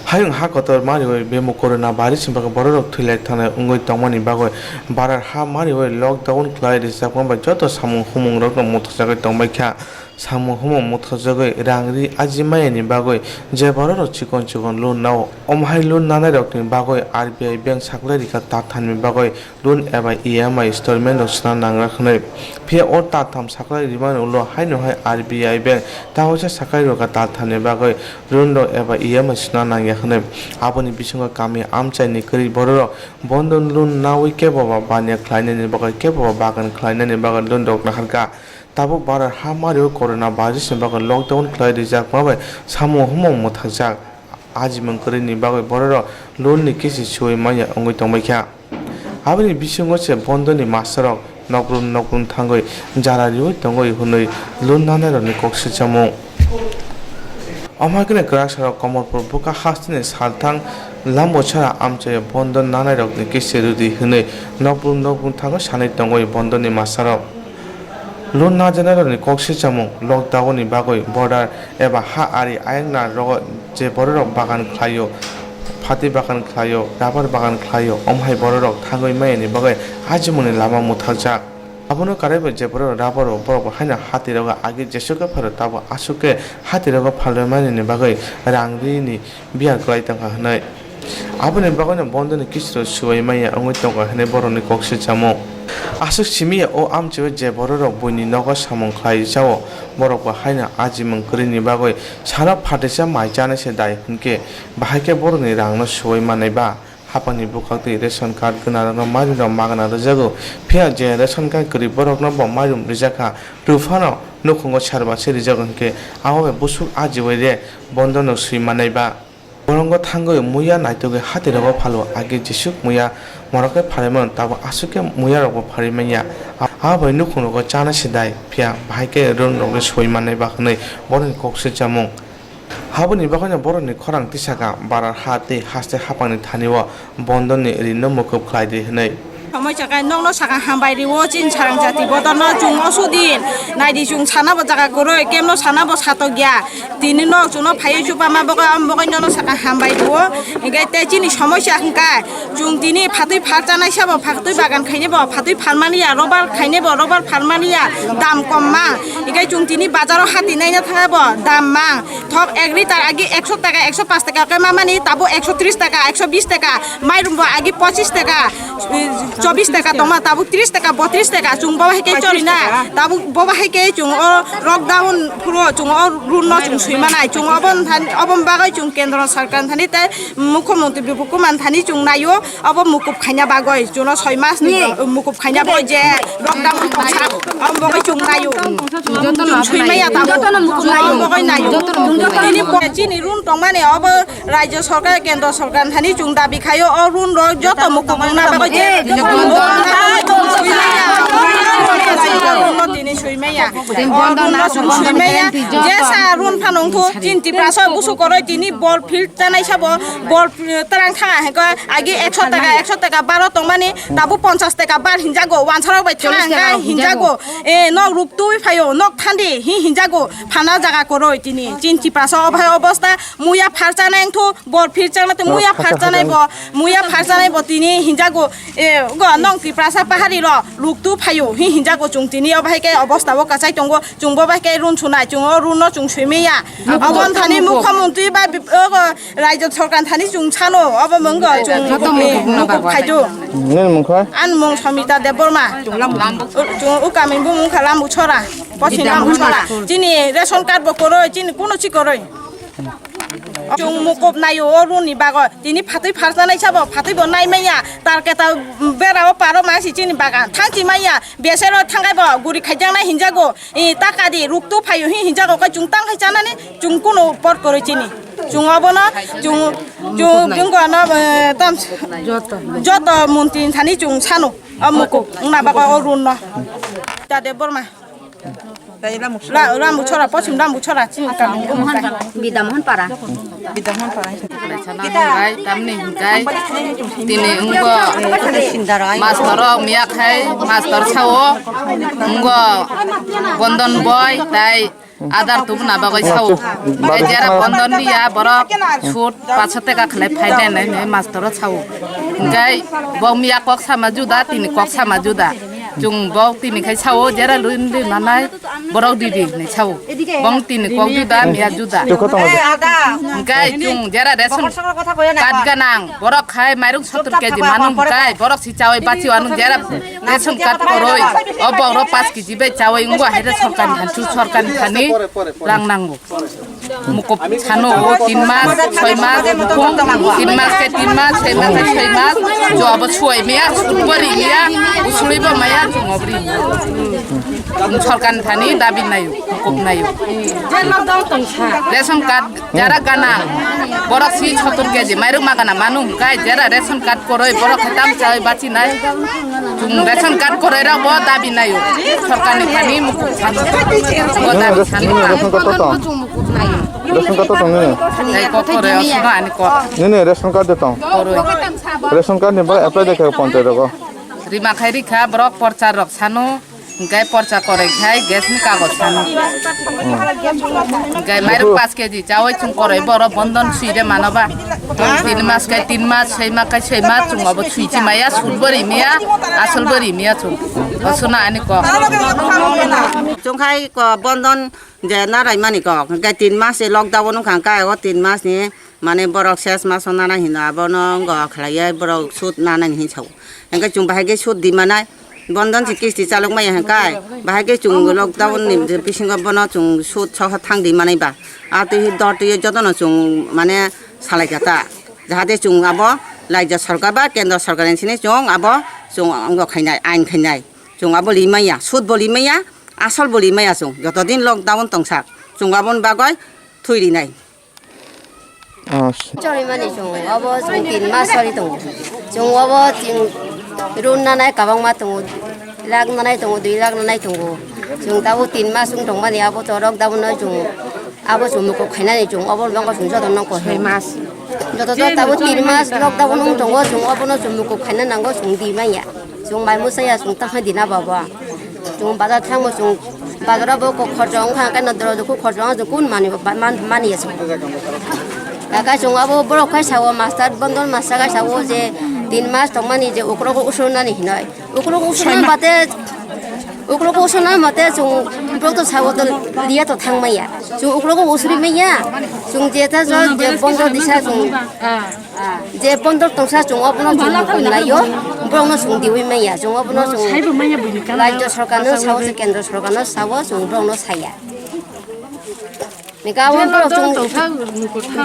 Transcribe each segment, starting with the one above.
hayung hakotor mari hoi bemo corona virus baga borok thilek thana ungoi tongmani bagoi barar ha mari hoi lockdown khwlaidi sakma ba joto samung humung rok muthajagai tongbai kha samung humung muthajagai rangri ajimung bagoi je borok chikon chikon loan nao omhai loan nanairogni bagoi RBI bank saklari ka tathanmi bagoi loan eba EMI installment rok sna nangra khnai phe or tatham saklari riman ulo haino hai RBI bank tahosa sakai rok ka tathani bagoi loan ro eba EMI sna nangya khnai aboni bisingo kami amchaini kri borok Bondhan loan nawi ke baba banya khlainani bagoi ke baba bagan khlainani bagoi loan rok naharka tabuk barar hamario corona virus bagai lockdown khwlaidi jak mabai samung humung muthajak ajimung kwrwini bagai borok loan ni kisti suai manya ongoi tongbai kha aboni bisingo se Bondhan ni masterok nokrum thangwi jara rioi tongoi hunoi loan nanairogni silchamung Amagine Grasha kamalpur bwkhak hasteni salthang lambhu chara machaio Bondhan nanairogni kisti rwdi hwnwi nokrum thango sanai tongoi Bondhan ni masterok loan na janaroni silchamung lockdown ni bagoi border eba ha ari ayangna rogo je borok bagan khlaio phati bagan khlaio rubber bagan khlaio omhai borok thangwi mayani bagoi ajimung ni lama muthajak abono karaibo je borok rubber borok haina hatiroga age jesuka pharo tabo asuke hatiroga phalmani ni bagoi rangri ni biar klai tangha hnai aboni bagoi Bondhan ni kisti suai maya ongoi tongka hnai borok ni silchamung asuk simiya o amchwe je borok boini nogo samung khlai jao borok ba haina ajimung kwrwini bagoi sara phatisa maijana se dai hunke bahaike borok ni rangno suai manai ba hapangni bwkhak ti ration card gwnarok marirok magana rwjago phia je ration card kwri borok no bo marum rijaka rufano nukhungo sarba se rijago hunke aho busuk ajiwai re Bondhan no sui manai ba borongo thangoi muya naitoge hatirogo phalo age jesuk muya moroke pharimon tabo asuke muya rok pharimanya abai nukhungo chana sidai phia bhaike ron rok soi manai ba khnai boron silchamung haboni bagona boroni khorang tisaka barar hate haste hapangni thaniwa Bondhan ni rino mwkub khwlaidi hnai সময় জায়গায় নগ্ন সাকা হামবাই Rio চিন সারাং জাতি বদন Jung অসুদিন নাইদি Jung সানাবো জায়গা করই কেমন সানাবো সাতো গিয়া তিনি নক জুনো ফাইয়ে চুপা মা বগা বগাই নন সাকা হামবাই রিও এগাই তে চিনি সমস্যা হংকাই জুং তিনি ফাতুই ফারজানাই সাবো ফাতুই বাগান খাইনেবো ফাতুই ফারমানিয়া রবার খাইনেবো রবার ফারমানিয়া দাম কম মা এগাই জুং তিনি বাজারও হাতি নাইনা থাকাবো দাম মা ঠক এক লিটার আগে 100 টাকা 105 টাকা কে মামানি তাবো 130 টাকা 120 টাকা মাইরুমবো আগে 25 টাকা 24 টাকা তোমা তাবু 30 টাকা 32 টাকা চুং বাবা হেকে চলি না তাবু বাবা হেকে চুং লকডাউন পুরো চুং রুন চুং সুইমানাই চুং অবম বাগৈ চুং কেন্দ্র সরকার থানি তে মুখ্যমন্ত্রী বিপুকুমান থানি চুং নাইও অবম মুকুব খাইনা বাগৈ চুন 6 মাস নি মুকুব খাইনা বই যে লকডাউন পছা অবম বাগৈ চুং নাইও যতন সুইমাইয়া তাবু যতন মুকুব নাইও বাগৈ নাইও তিনি চিনি রুন টংমানে অব রাজ্য সরকার কেন্দ্র সরকার থানি চুং দাবি খাইও অ রুন র যত মুকুব না বাগৈ যে তিনি সুইমাইয়া জেসা রুন ফানংথু চিন্তি প্রাস বুসু করে তিনি বল ফিল্ড জানাই সাব বল তারাং থাঙা হেক আগে 100 টাকা 12 টংমানি তাবু 50 টাকা বার হিনজাগো ওয়ানসারাव বাই থাঙা হিনজাগো এ নক রুপতুই ফায়ো নক থান্দি হিনজাগো ফানা জায়গা করই তিনি চিন্তি প্রাস অভায় অবস্থা মুয়া ফারজানাইথু বল ফিল্ড জানাতে মুয়া ফারজানাইব তিনি হিনজাগো এ গ নং ত্রিপ্রাসা পাহাড়ি র লুকতু ফায়ো হিনজাগো চুং তিনি অভাইকে অবস্থাও কাছাই দङ চুংবো বাইকে রুন সুনাই চুং রুন চুং সুইমেয়া অবন থানি মুখ্যমন্ত্রী বা রাজ্য সরকার থানি চুং সানো অব মঙ্গ চুং ফাইদু আন মং সমিতা দেববর্মা চুং উকামিন বু মুখা লাম্বু ছরা পছিন লাম্বু ছরা চিনি রেশন কার্ড বো করই চিনি কোনো চি করই চুং মুকুব নাইও রুনি বাগ তিনি ফাতুই ফারজানাই সাবো ফাতুইবো নাইমাইয়া তার কেতা বেরাও পারো মাসি চিনি বাগান থাংতি মাইয়া বেসের থাঙ্গাইবো গুরি খাইজাংনা হিনজাগো ই টাকাদি রুকতু ফাইও হিনজাগো কাই চুং টাং খাইজানানি চুং কোনো পট করে চিনি চুং অবন চুং চুং গন তম যত মন্ত্রী থানি চুং সানো মুকুব না বাগ রুন তা Debbarma Rambu chora pochim rambu chora chin kam bidamon para kita tamni hingai tini ungo master miyak hai master chawo ungo Bondhan boy tai আদার তুব না বাগাই ছাও যারা বন্ধন দিয়া বড় সুট 500 টাকা খালাই ফাইদে নাই মাস্টার ছাও গাই বমিয়া কক সামা জুদা তিনি কক সামা জুদা জুং বক তিনি খাই ছাও যারা লুইন নানাই বড় দিদি নাই ছাও বং তিনি কক জুদা মিয়া জুদা গাই জুং যারা রেশন কাট গানাং বড় খাই মাইরুং 70 কেজি মানু গাই বড় সি চাওই বাঁচি আনু যারা রেশন কাট করই অবর 5 কেজি বে চাওই উঙ্গো হাইরে সরকার হানচু সরকার খানি রাং নাঙ্গো mwkub sano 3 মাস 6 মাস 3 মাস ke 3 মাস 6 মাস ke 6 মাস job chuai mea bari mea usuliba maya ngobri সরকার থানি দাবি নাই mwkub নাই রেশন কার্ড যারা গানা বড় সি 70 কেজি মাইরু মাগানা মানু গাই যারা রেশন কার্ড করই বড় খাতাম চাই বাঁচি নাই রেশন কার্ড করে রা ব দাবি নাই সরকার থানি mwkub sano দাবি sano রেশন কার্ড তো নেই এই কত রে আসনা আনি ক নেই রেশন কার্ড দিতাম রেশন কার্ড নিবা অ্যাপ্লাই দেখে পঞ্চায়েত গো রিমা খাইরি খা ব্রক পরচার রক সানো গাই পরচা করে খাই গ্যাস নি কাগজ সানো গাই মাইরু 5 কেজি চাওই চুং করে বড় বন্ধন সুইরে মানবা 3 মাস কে 3 মাস 6 মাস কে 6 মাস চুং অব সুইচি মায়া সুলবরি মিয়া আসলবরি মিয়া চুং আসনা আনি ক chúng khai Bondhan যে না রাই মানি ক গাই 3 মাস লকডাউন খাং কাই 3 মাস নি মানে বড় শেষ মাস না না হিনা বন গ খলাই বড় সুদ না না হি ছাও এঙ্কা চুং বাহাগে সুদ দি মানাই Bondhan si kisti চালক মাই হাঙ্কাই বাহাগে চুং লকডাউন নি পিসিং বন চুং সুদ সহ থাং দি মানাই বা আ তুই দর তুই যতন চুং মানে সালাই কাতা যাহাতে চুং আবো রাজ্য সরকার বা কেন্দ্র সরকারের সিনে চুং আবো চুং অঙ্গ খাইনাই আইন খাইনাই চুং আবো লিমাইয়া সুদ বলি মাইয়া আসল বলি মাইয়া চুং যতদিন লকডাউন তংসাক চুং আবন বাগয় থুইরি নাই 저리만이 좀 어버 좀 빈마설이 동 좀 어버 진 룬나나이 가방마 동 락나나이 동 두이락나나이 동고 좀 다고 빈마숭 동만이 아버 저럭 다고는 좀 아버 좀 먹고 가나니 좀 어버 뭔가 좀 저도 넣고 해마스 저도 다고 빈마스 럭 다고는 동고 좀 어버는 좀 먹고 가는 거 종디만이야 좀 말무서야 좀 딱하디나 봐봐 좀 바다 타고 좀 바다라 보고 거정 하니까 너들도 그 거정도 군 많이 했어 Kakak cuma abu borokni sawo master Bondhan master ka sawo je 3 mas tomani je ukroko usuna ni hinai ukroko usuna mate chung brokto sawo to dia to thangmaya chung ukroko usuri meya chung je ta jo je Bondhan disa chung je Bondhan tongsa chung apno chung nayo brokno chung diwi meya chung apno chung rajya sarkar no sawo je kendra sarkar no sawo chung brokno saya Nikawan borok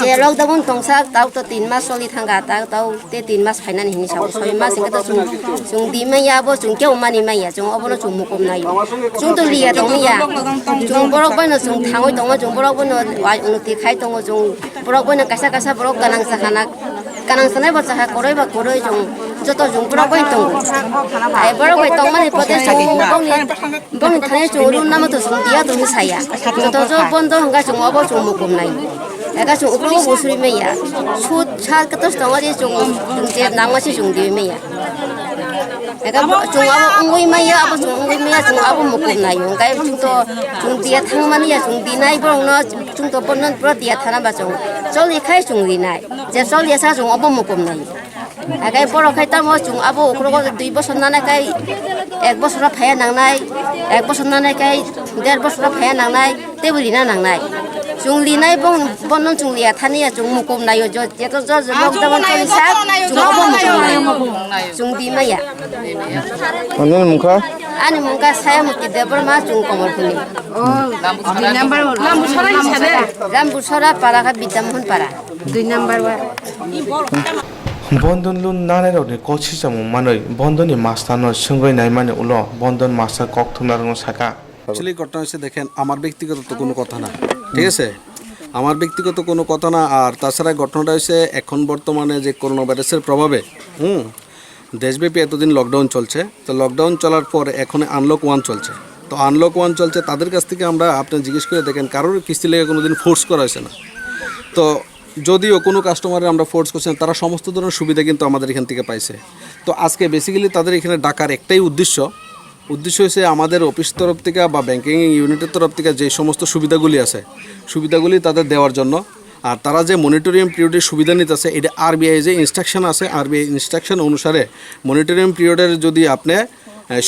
je lockdown tongsak tau to 3 mas soli thangga tau te 3 mas phainan hini saw 6 mas ingka to chung di maya bo chung keu mani maya chung obono chung mwkub nai chung to liya tong ya chung borok bano chung thangoi tong chung borok bano wa unuti khai tong chung borok bano kasa borok kanang sakana kanang sanai ba sakha koroi chung joto chung borok bano tong ai borok bai tong mani pote chung bong thane chung run nama to chung dia to ni saya joto jo bondo hanga chung abo chung mwkub nai eka chung ukro usuri meya sud chal katos tongari chung je nangmasi chung di meya eka chung abo ungoi meya abo chung ungoi meya chung abo mwkub nai kai chung dia thangmani ya chung di nai borong no chung to Bondhan pro dia thana ba chung choli khai chung di nai je choli sa chung abo mwkub nai eka borok khai tamo chung abo ukro 2 বছর না kai 1 বছর phaya nangnai 1 বছর না kai 1.5 বছর phaya nangnai tebuli na nangnai chung li nai Bondhan chung liya thania chung mwkub nayo jo jeto jo lockdown choli sa chung abo mwkub nayo chung di maya Ani mukha ani mungka saya mukti debor ma chung kamalpur lambhu sora para ka bidamhon para 2 number wa Bondhan lun nanairogni kochi jamu manoi Bondhani master no sungoi nai mane ulo Bondhan master kok thumnarong sakha আসলে ঘটনা হচ্ছে দেখেন আমার ব্যক্তিগত তো কোনো কথা না ঠিক আছে আমার ব্যক্তিগত কোনো কথা না আর তাছাড়া ঘটনাটা হচ্ছে এখন বর্তমানে যে করোনা ভাইরাসের প্রভাবে দেশব্যাপী এতদিন লকডাউন চলছে তো লকডাউন চলার পর এখন আনলক 1 চলছে তো আনলক 1 চলছে তাদের কাছ থেকে আমরা আপনি জিজ্ঞেস করে দেখেন কারোর কিস্তি লেগে কোনোদিন ফোর্স করা হয়েছে না তো যদিও কোনো কাস্টমারের আমরা ফোর্স করছেন তারা সমস্ত ধরনের সুবিধা কিন্তু আমাদের এখান থেকে পাইছে তো আজকে বেসিক্যালি তাদের এখানে ডাকার একটাই উদ্দেশ্য উদ্দেশ্য হচ্ছে আমাদের অফিস তরফ থেকে বা ব্যাংকিং ইউনিটের তরফ থেকে যে সমস্ত সুবিধাগুলি আছে সুবিধাগুলি তাদের দেওয়ার জন্য। আর তারা যে মনিটরিয়াম পিরিয়ডের সুবিধা নিতেছে এটা আরবিআই যে ইনস্ট্রাকশন আছে আরবিআই ইনস্ট্রাকশন অনুসারে মনিটরিয়াম পিরিয়ডের যদি আপনি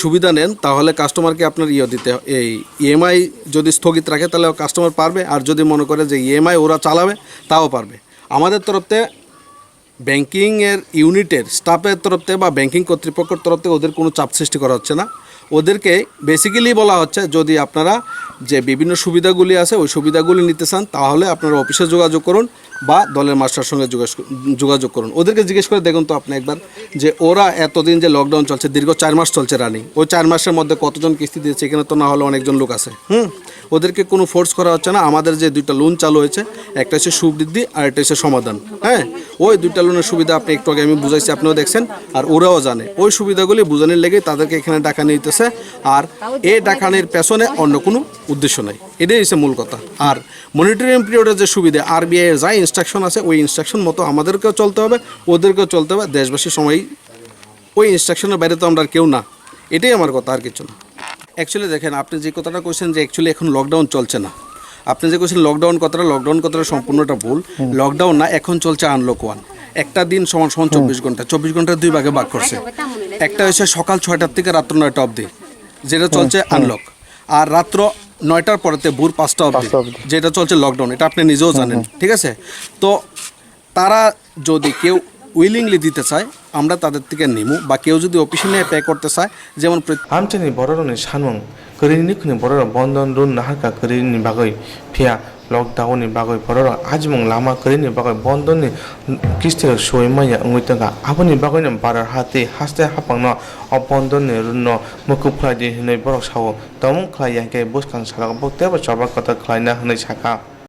সুবিধা নেন তাহলে কাস্টমারকে আপনার দিতে এই ইএমআই যদি স্থগিত রাখে তাহলে কাস্টমার পারবে, আর যদি মনে করে যে ইএমআই ওরা চালাবে তাও পারবে। আমাদের তরফতে ব্যাংকিংয়ের ইউনিটের স্টাফের তরফতে বা ব্যাংকিং কর্তৃপক্ষের তরফতে ওদের কোনো চাপ সৃষ্টি করা হচ্ছে না। ওদেরকে বেসিক্যালি বলা হচ্ছে যদি আপনারা যে বিভিন্ন সুবিধাগুলি আছে ওই সুবিধাগুলি নিতে চান তাহলে আপনারা অফিসে যোগাযোগ করুন বা দলের মাস্টার সঙ্গে যোগাযোগ করুন। ওদেরকে জিজ্ঞেস করে দেখুন তো আপনি একবার যে ওরা এতদিন যে লকডাউন চলছে দীর্ঘ 4 মাস চলছে রানিং, ওই 4 মাসের মধ্যে কতজন কিস্তি দিয়েছে এখানে তো না হলে অনেকজন লোক আছে। ওদেরকে কোনো ফোর্স করা হচ্ছে না। আমাদের যে 2টা লোন চালু হয়েছে একটা হচ্ছে সুবৃদ্ধি আর একটা হচ্ছে সমাধান। ওই 2টা লোনের সুবিধা আপনি একটু আগে আমি বুঝাইছি, আপনিও দেখছেন আর ওরাও জানে। ওই সুবিধাগুলি বোঝানোর লেগে তাদেরকে এখানে ডাকা নিতেছে, আর এই ডাকানির পেছনে অন্য কোনো উদ্দেশ্য নাই। এটাই হচ্ছে মূল কথা। আর মনিটরিং পিরিয়ডের যে সুবিধা আরবিআই যা ইনস্ট্রাকশন আছে ওই ইনস্ট্রাকশন মতো আমাদেরকেও চলতে হবে, ওদেরকেও চলতে হবে। দেশবাসীর সময় ওই ইনস্ট্রাকশনের বাইরে তো আমরা আর কেউ না, এটাই আমার কথা, আর কিছু না। অ্যাকচুয়ালি দেখেন আপনি যে কথাটা কইছেন যে অ্যাকচুয়ালি এখন লকডাউন চলছে না, আপনি যে কইছেন লকডাউন কথাটা সম্পূর্ণটা ভুল। লকডাউন না, এখন চলছে আনলক 1। একটা দিন সমান 24 ঘন্টা, 24 ঘন্টা 2 ভাগে ভাগ করছে। একটা হচ্ছে সকাল 6টার থেকে রাত্র 9টা অবধি যেটা চলছে আনলক, আর রাত্র 9টার পরেতে ভোর 5টা অবধি যেটা চলছে লকডাউন। এটা আপনি নিজেও জানেন, ঠিক আছে? তো তারা যদি কেউ উইলিংলি দিতে চায় আমরা তাদের থেকে নিমু, বা কেউ যদি অফিসে নিয়ে পে করতে চায় যেমন আমচেনি বড়রনি সানমুং kwrwini khuni boror bondhan run naharka kwrwini bagwi phia lockdown bagwi boror ajimung lama kwrwini bagwi bondhan ni kisti soi manya ngwitaga aboni bagwi nam barar hate haste hapang no bondhan ni run no mwkub khwlaidi hinai borok sawo tamung khlai yanke bwkhak salak bokte ba chaba kota khlaina hinai sakha